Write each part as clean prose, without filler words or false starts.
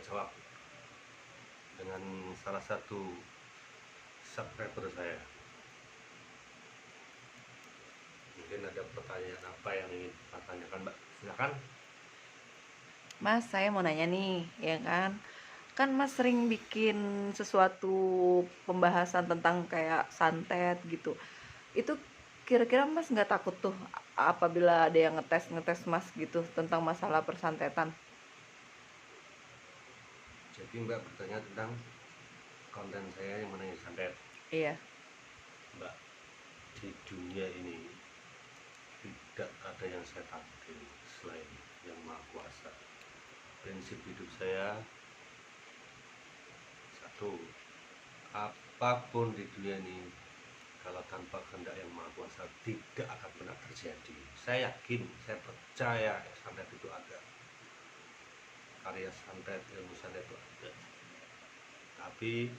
jawab dengan salah satu subscriber saya. Mungkin ada pertanyaan apa yang ingin Pak tanyakan, Mbak? Silakan. Mas, saya mau nanya nih, ya kan? Kan Mas sering bikin sesuatu pembahasan tentang kayak santet gitu. Itu kira-kira Mas nggak takut tuh apabila ada yang ngetes Mas gitu tentang masalah persantetan? Jadi Mbak bertanya tentang konten saya yang mengenai santet. Iya. Mbak, di dunia ini tidak ada yang saya takutin selain yang Maha Kuasa. Prinsip hidup saya satu, apapun di dunia ini kalau tanpa kehendak yang Maha Kuasa tidak akan pernah terjadi. Saya yakin, saya percaya santet itu ada, karya santet, ilmu santet itu ada. Tapi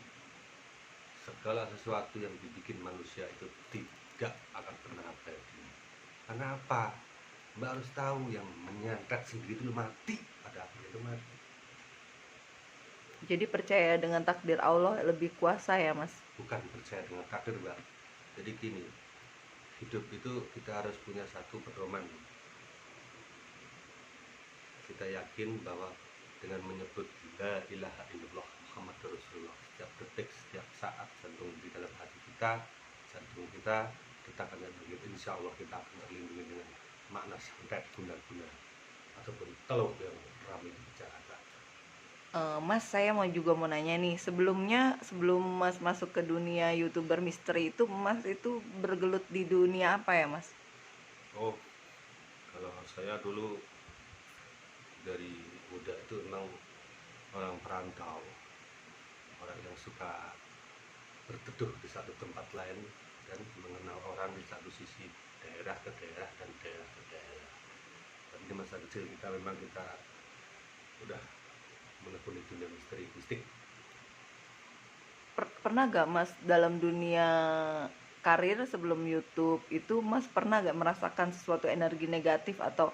segala sesuatu yang dibikin manusia itu tidak akan pernah terjadi. Kenapa? Mbak harus tahu, yang menyantet sendiri itu mati, pada akhirnya itu mati. Jadi percaya dengan takdir Allah lebih kuasa ya, Mas? Bukan percaya dengan takdir, Mbak. Jadi gini, hidup itu kita harus punya satu pedoman. Kita yakin bahwa dengan menyebut la ilaha illallah Muhammad Rasulullah, setiap detik, setiap saat jantung di dalam hati kita, jantung kita akan terlindungi. Insya Allah kita akan terlindungi dengan makna santet guna-guna ataupun telur yang ramai dibicarakan. Mas, saya juga mau nanya nih, sebelum Mas masuk ke dunia YouTuber misteri itu, Mas itu bergelut di dunia apa ya, Mas? Oh, kalau saya dulu dari muda itu memang orang perantau, orang yang suka berteduh di satu tempat lain dan mengenal orang di satu sisi, daerah ke daerah dan daerah ke daerah. Tapi di masa kecil kita memang kita udah menekuni dunia misteri mistik. Pernah gak Mas dalam dunia karir sebelum YouTube itu, Mas pernah gak merasakan sesuatu energi negatif, atau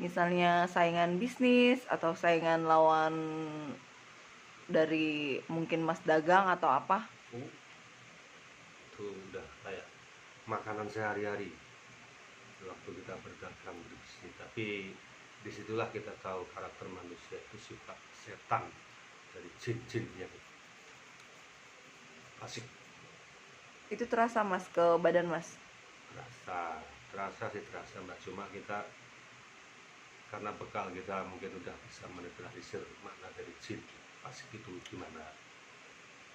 misalnya saingan bisnis atau saingan lawan dari mungkin Mas dagang atau apa? Itu udah kayak makanan sehari-hari waktu kita berdagang berbisnis. Tapi disitulah kita tahu karakter manusia itu sifat setan dari jin-jin yang asik. Itu terasa Mas ke badan Mas? Terasa sih, terasa Mbak. Cuma kita karena bekal kita mungkin udah bisa menetralisir makna dari jin asik itu gimana.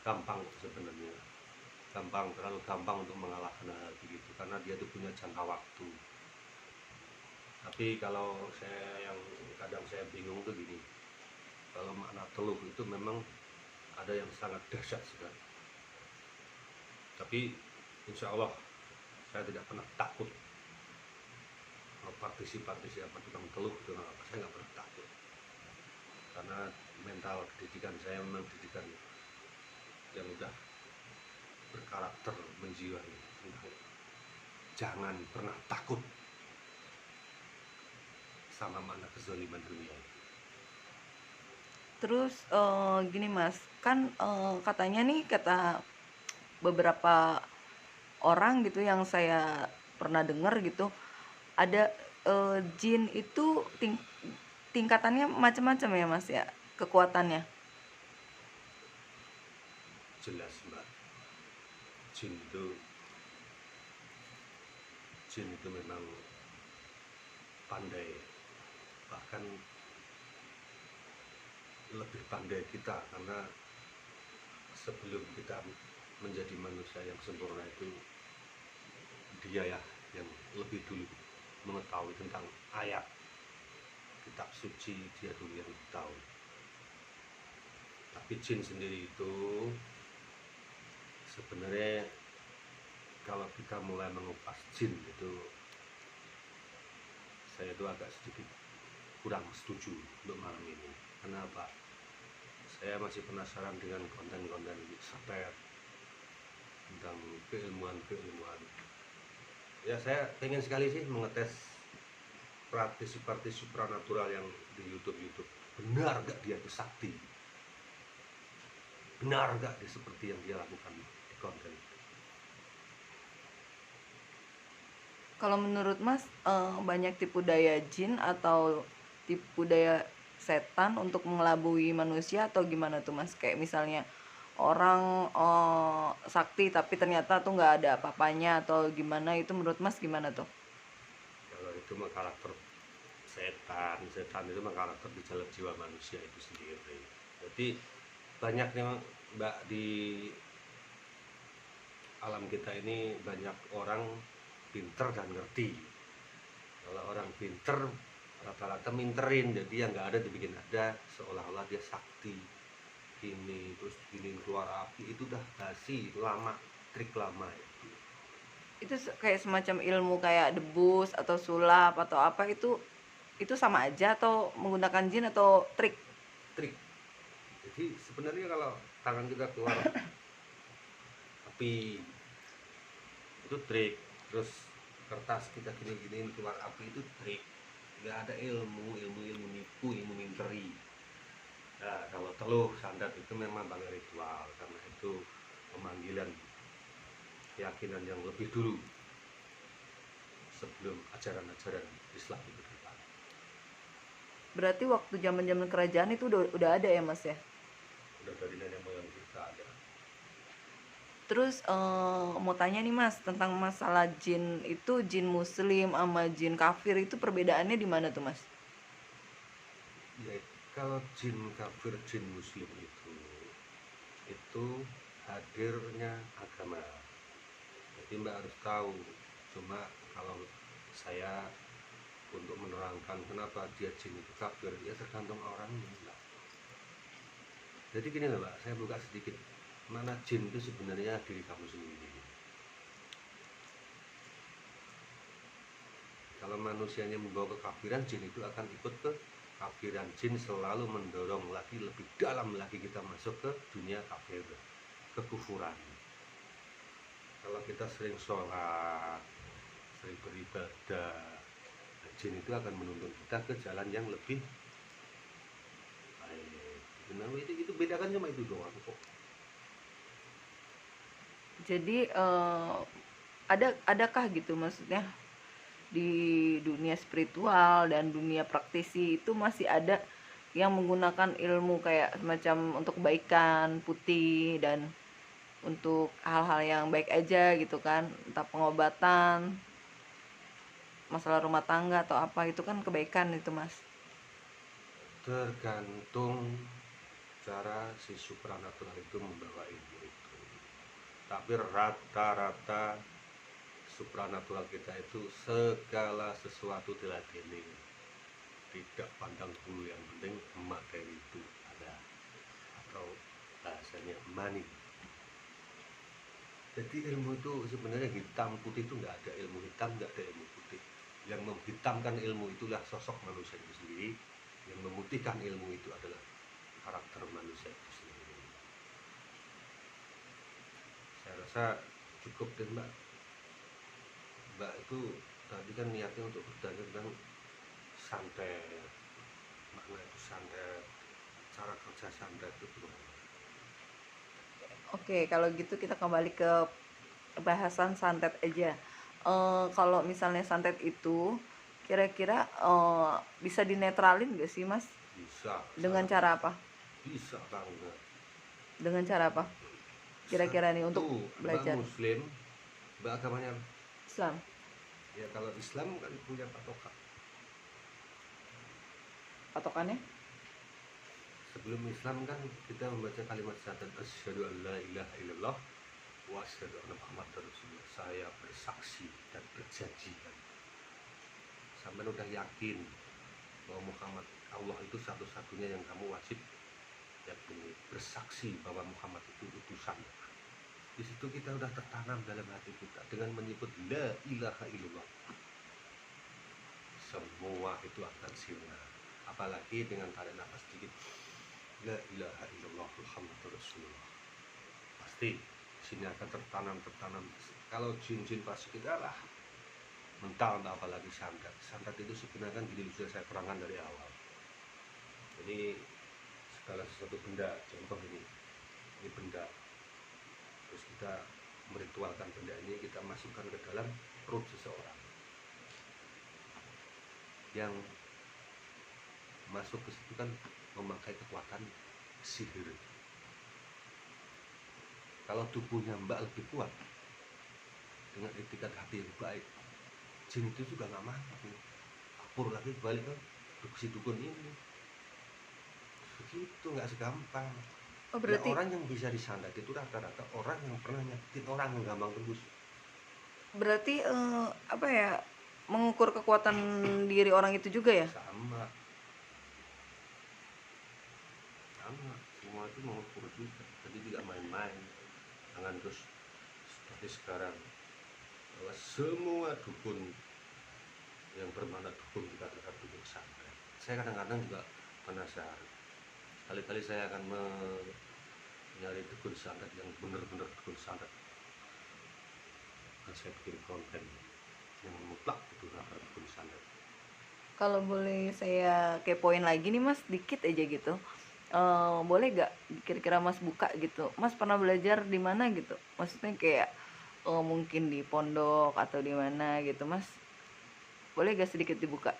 Gampang sebenarnya, terlalu gampang untuk mengalahkan hal begitu karena dia itu punya jangka waktu. Tapi kalau yang kadang saya bingung tuh gini, kalau makna teluh itu memang ada yang sangat dahsyat sekali, tapi insya Allah saya tidak pernah takut. Partisi apa tukang teluh itu apa, saya nggak pernah takut karena mental pendidikan saya memang pendidikan yang udah berkarakter menjiwai tentang jangan pernah takut sama makna kezaliman dunia. Terus gini Mas, kan katanya nih, kata beberapa orang gitu yang saya pernah dengar gitu, ada jin itu tingkatannya macam-macam ya Mas ya, kekuatannya. Jelas Mbak, jin itu memang pandai, bahkan lebih pandai kita, karena sebelum kita menjadi manusia yang sempurna itu dia ya yang lebih dulu mengetahui tentang ayat kitab suci, dia dulu yang tahu. Tapi jin sendiri itu sebenarnya kalau kita mulai mengupas jin itu, saya itu agak sedikit kurang setuju untuk malam ini. Kenapa? Saya masih penasaran dengan konten-konten santet tentang keilmuan. Ya saya pengen sekali sih mengetes praktisi supranatural yang di YouTube benar gak dia itu sakti, benar gak dia seperti yang dia lakukan di konten. Kalau menurut Mas, banyak tipu daya jin atau tipu daya setan untuk mengelabui manusia atau gimana tuh Mas? Kayak misalnya orang sakti tapi ternyata tuh nggak ada apa-apanya atau gimana, itu menurut Mas gimana tuh? Kalau itu mah karakter setan itu mah karakter di dalam jiwa manusia itu sendiri. Jadi banyaknya mbak di alam kita ini banyak orang pinter dan ngerti. Kalau orang pinter rata-rata minterin, jadi yang nggak ada dibikin ada, seolah-olah dia sakti. Ini terus gini keluar api, itu udah basi lama, trik lama itu. Itu kayak semacam ilmu kayak debus atau sulap atau apa, itu sama aja atau menggunakan jin atau trik? Trik. Jadi sebenarnya kalau tangan kita keluar api itu trik, terus kertas kita gini-giniin keluar api itu trik. Nggak ada ilmu nipu, ilmu minteri. Nah, kalau teluh sandat itu memang banyak ritual, karena itu pemanggilan keyakinan yang lebih dulu sebelum ajaran-ajaran Islam itu datang. Berarti waktu zaman-zaman kerajaan itu udah ada ya Mas ya? Udah dari nenek moyang kita ada. Terus mau tanya nih Mas tentang masalah jin itu, jin muslim sama jin kafir itu perbedaannya di mana tuh Mas? Ya, kalau jin kafir, jin muslim itu hadirnya agama. Jadi mbak harus tahu. Cuma kalau saya untuk menerangkan kenapa dia jin itu kafir, ya tergantung orangnya. Jadi gini loh mbak, saya buka sedikit. Mana jin itu sebenarnya diri kamu sendiri. Kalau manusianya membawa kekafiran, jin itu akan ikut ke kafiran. Jin selalu mendorong lagi lebih dalam lagi kita masuk ke dunia kafir, kekufuran. Kalau kita sering sholat, sering beribadah, jin itu akan menuntun kita ke jalan yang lebih baik. Nah, itu bedakan cuma itu doang kok. Jadi adakah gitu maksudnya di dunia spiritual dan dunia praktisi itu masih ada yang menggunakan ilmu kayak semacam untuk kebaikan putih dan untuk hal-hal yang baik aja gitu kan, entah pengobatan, masalah rumah tangga atau apa, itu kan kebaikan itu Mas. Tergantung cara si supranatural itu membawa ilmu itu. Tapi rata-rata supranatural kita itu segala sesuatu diladeni, tidak pandang bulu, yang penting materi itu ada, atau bahasanya money. Jadi ilmu itu sebenarnya hitam putih itu nggak ada, ilmu hitam nggak ada ilmu putih. Yang menghitamkan ilmu itulah sosok manusia itu sendiri, yang memutihkan ilmu itu adalah karakter manusia itu sendiri. Saya rasa cukup deh mbak. Mbak itu tadi kan niatnya untuk bertanya tentang santet, makna itu santet, cara kerja santet itu gimana? Oke, kalau gitu kita kembali ke bahasan santet aja. Kalau misalnya santet itu kira-kira bisa dinetralin gak sih Mas? Bisa, Dengan sangat cara apa? bisa banget. Dengan cara apa? Kira-kira nih untuk Satu, mbak belajar muslim, mbak agamanya Islam. ya, kalau Islam kan punya patokan. Patokannya? Sebelum Islam kan kita membaca kalimat syahadat, asyhadu an la ilaha illallah wa asyhadu anna muhammadar rasulullah. Saya bersaksi dan berjanji kan. Sampai udah yakin bahwa Muhammad Allah itu satu-satunya yang kamu wajib yakini, bersaksi bahwa Muhammad itu utusan. Di situ kita udah tertanam dalam hati kita dengan menyebut la ilaha illallah. Semua itu akan sirna. Apalagi dengan tarik nafas sedikit, la ilaha illallah Muhammadur Rasulullah. Pasti sini akan tertanam. Kalau jin-jin fasik kita lah mental, apalagi santet. Santet itu sebenarnya kan gini, sudah saya terangkan dari awal. Jadi segala sesuatu benda, contoh ini benda, terus kita meritualkan benda ini, kita masukkan ke dalam perut seseorang, yang masuk ke situ kan memakai kekuatan sihir. Kalau tubuhnya Mbak lebih kuat dengan etikat hati yang baik, jin itu juga nggak mampu kapur lagi balik ke si dukun ini. Begitu, nggak segampang. Oh Ya berarti orang yang bisa disandat itu rata-rata orang yang pernah nyakitin orang, yang gampang tembus. berarti apa ya, mengukur kekuatan diri orang itu juga ya? Sama semua itu mengukur juga, jadi tidak main-main. Jangan terus seperti sekarang bahwa semua dukun yang bermana dukun dikatakan dukun santet. Saya kadang-kadang juga penasaran, kali-kali saya akan mencari dukun santet yang benar-benar dukun santet, dan saya bikin konten yang mutlak itu adalah dukun santet. Kalau boleh saya kepoin lagi nih Mas, dikit aja gitu. Boleh gak kira-kira Mas buka gitu? Mas pernah belajar di mana gitu? Maksudnya kayak mungkin di pondok atau di mana gitu Mas? Boleh gak sedikit dibuka?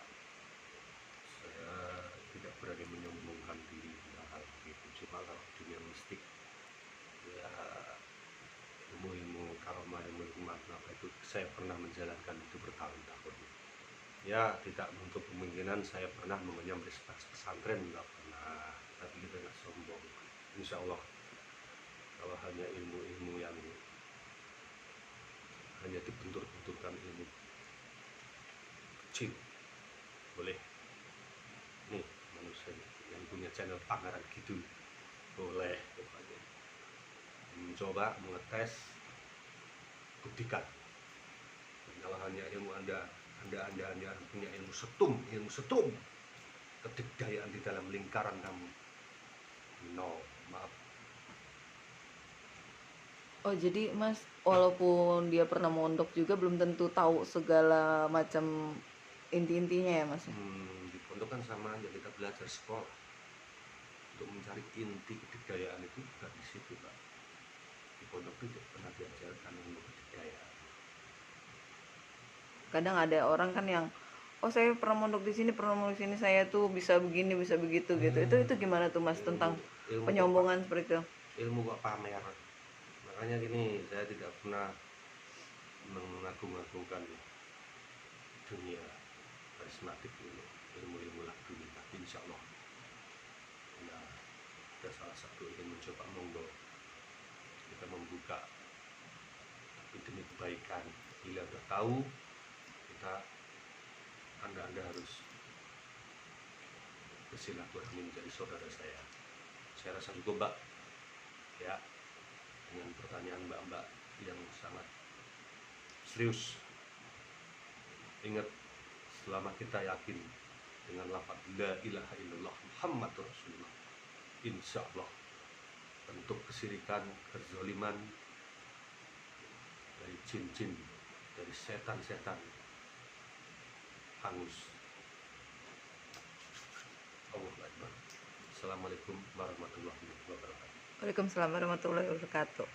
Saya tidak berani menyombongkan diri tentang hal begitu, cuma kalau dunia mistik ya, ilmu-ilmu karomah, ilmu-ilmu apa itu saya pernah menjalankan itu bertahun-tahun. Ya tidak menutup kemungkinan saya pernah mengenyam di pesantren, nggak pernah, tapi kita nggak sombong. Insya Allah kalau hanya ilmu-ilmu yang hanya dibentur-benturkan ilmu kecil, boleh. Nih manusia yang punya channel Pangeran Kidul boleh pokoknya mencoba, mengetes, buktikan. Dan kalau hanya ilmu anda punya ilmu setum, kedikdayaan di dalam lingkaran kamu, no, maaf. Oh jadi Mas, walaupun dia pernah mondok juga belum tentu tahu segala macam inti-intinya ya Mas? Di pondok kan sama aja, kita belajar sekolah untuk mencari inti kedikdayaan itu juga di situ, Pak. Di pondok itu tidak pernah diajarkan ilmu kedikdayaan. Kadang ada orang kan yang, oh saya pernah mondok di sini, pernah mondok di sini, saya tuh bisa begini, bisa begitu gitu. Itu gimana tuh Mas tentang ilmu penyombongan seperti itu? ilmu kok pamer. Makanya gini, saya tidak pernah mengagung-agungkan dunia karismatik ini, ilmu-ilmu lah dunia. Tapi insya Allah ya, ada salah satu ingin mencoba, monggo kita membuka, tapi demi kebaikan. Bila udah tahu, kita anda harus bersilaturahmi menjadi saudara saya. Saya rasa cukup, Mbak, ya, dengan pertanyaan Mbak yang sangat serius. Ingat, selama kita yakin dengan lafaz la ilaha illallah Muhammadur Rasulullah, insya Allah bentuk kesirikan, kezaliman dari jin-jin, dari setan-setan hangus. Allahu Akbar. Assalamualaikum warahmatullahi wabarakatuh. Waalaikumsalam warahmatullahi wabarakatuh.